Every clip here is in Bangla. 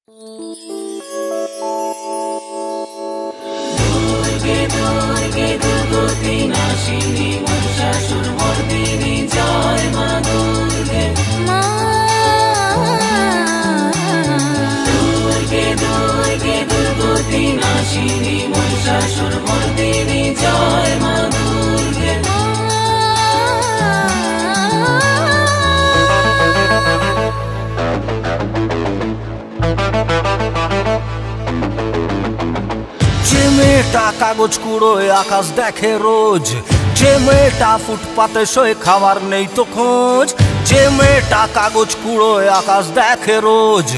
যে মেয়েটা কাগজ কুড়োয় আকাশ দেখে রোজ, যে মেয়েটা ফুটপাতে শোয় খাবার নেই তো খোঁজ। যে মেয়েটা কাগজ কুড়োয় আকাশ দেখে রোজ,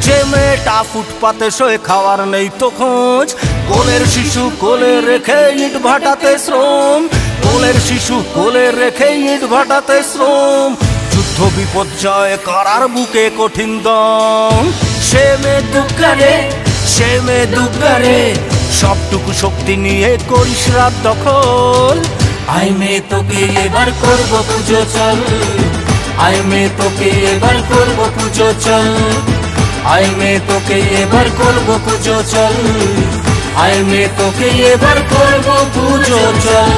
যে মেয়েটা ফুটপাতে শোয় খাবার নেই তো খোঁজ। কোলের শিশু কোলে রেখে ইট ভাটাতে শ্রম, কোলের শিশু কোলে রেখে ইট ভাটাতে শ্রম। যুদ্ধ বিপর্যয় করার বুকে কঠিন দম। সে মেয়ে দুঃখারে, সে মেয়ে দুঃখারে, সবটুকু শক্তি নিয়ে করিস রাত দখল। আই মেয়ে তোকে এবার করব পুজো চল, আই মেয়ে তোকে এবার করব পুজো চল, আই মেয়ে তোকে এবার করব পুজো চল, আই মেয়ে তোকে এবার করব পুজো চল।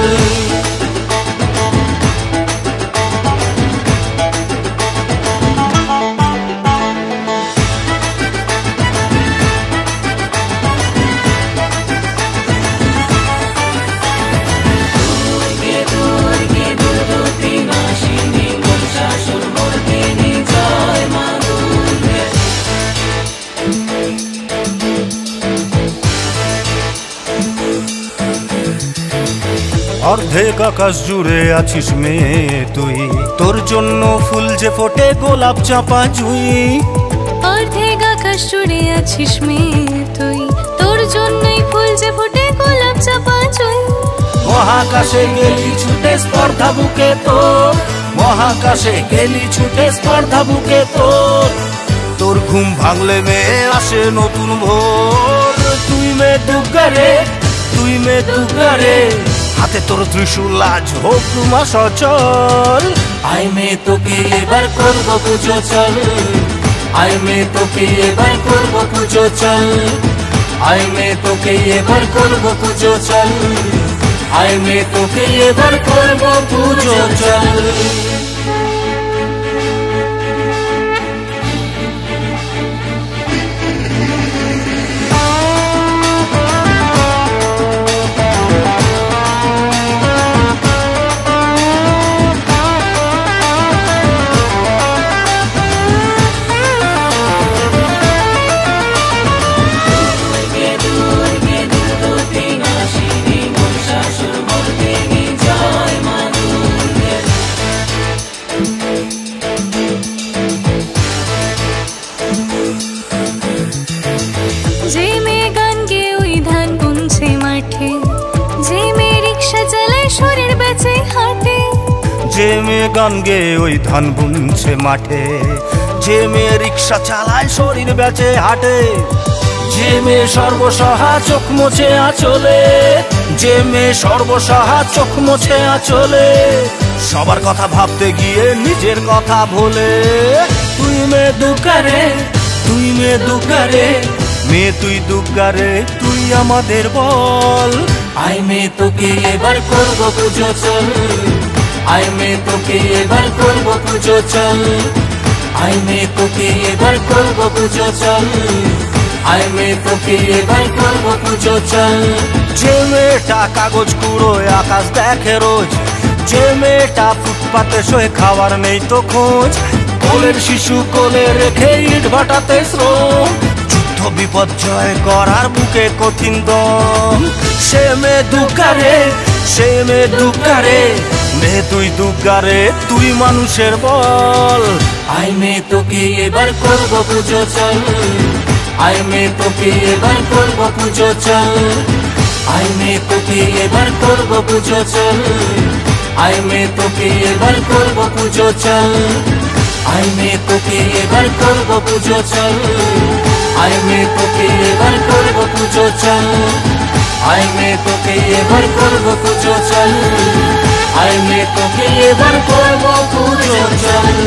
অর্ধেক আকাশ জুড়ে আছিস মেয়ে তুই, তোর জন্য ফুল যে ফোটে গোলাপ চাপা জুই। অর্ধেক আকাশ জুড়ে আছিস মেয়ে তুই, তোর জন্যই ফুল যে ফোটে গোলাপ চাপা জুই। মহাকাশে গেলি ছুটে স্পর্ধা বুকে তোর, মহাকাশে গেলি ছুটে স্পর্ধা বুকে তোর। তোর ঘুম ভাঙলে মেয়ে আসে নতুন ভোর। তুই মেয়ে দুর্গারে, তুই মেয়ে দুর্গারে, হাতে তোর ত্রিশূল আজ হোক মা সচল। আই মেয়ে তোকে এবার করব পুজো চল, আই মেয়ে তোকে এবার করব পুজো চল, আই মেয়ে তোকে এবার করব পুজো চল, আই মেয়ে তোকে এবার করব পুজো চল। যে মেয়ে গান গেয়ে ওই ধান বুনছে মাঠে, যে মেয়ে রিক্সা চালায় শরীর বেচে হাটে। যে মেয়ে গান গেয়ে ওই ধান বুনছে মাঠে, যে মেয়ে রিক্সা চালায় শরীর বেচে হাটে। যে মেয়ে সর্বসহা চোখ মোছে আঁচলে, যে মেয়ে সর্বসহা চোখ মোছে আঁচলে। সবার কথা ভাবতে গিয়ে নিজের কথা ভোলে। তুই মেয়ে দুর্গারে, তুই মেয়ে দুর্গারে, মেয়ে তুই দুর্গারে, তুই আমাদের বল। আই মেয়ে তোকে এবার করব পুজো চল, আই মেয়ে তোকে এবার করব পুজো চল, আই মেয়ে তোকে এবার করব পুজো চল, আই মেয়ে তোকে এবার করব পুজো চল। যে মেয়েটা কাগজ কুড়োয় আকাশ দেখে রোজ, যে মেয়েটা ফুটপাতে শোয় খাবার নেই তো খোঁজ। কোলের শিশু কোলে রেখে ইট ভাটাতে শ্রম, যুদ্ধ বিপর্যয় করার বুকে কঠিন দম। সে মেয়ে দুর্গারে, সে মেয়ে দুর্গারে, মেয়ে তুই দুর্গারে, তুই মানুষের বল। আই মেয়ে তোকে এবার করব পুজো চল, আই মেয়ে তোকে এবার করব পুজো চল, আই মেয়ে তোকে এবার করব পুজো চল, আই মেয়ে তোকে এবার করব পুজো চল, আই মেয়ে তোকে এবার করব পুজো চল, আই মেয়ে তোকে এবার করব পুজো চল, আই মেয়ে তোকে এবার করব পুজো চল, আই মেয়ে তোকে এবার করব পুজো চল।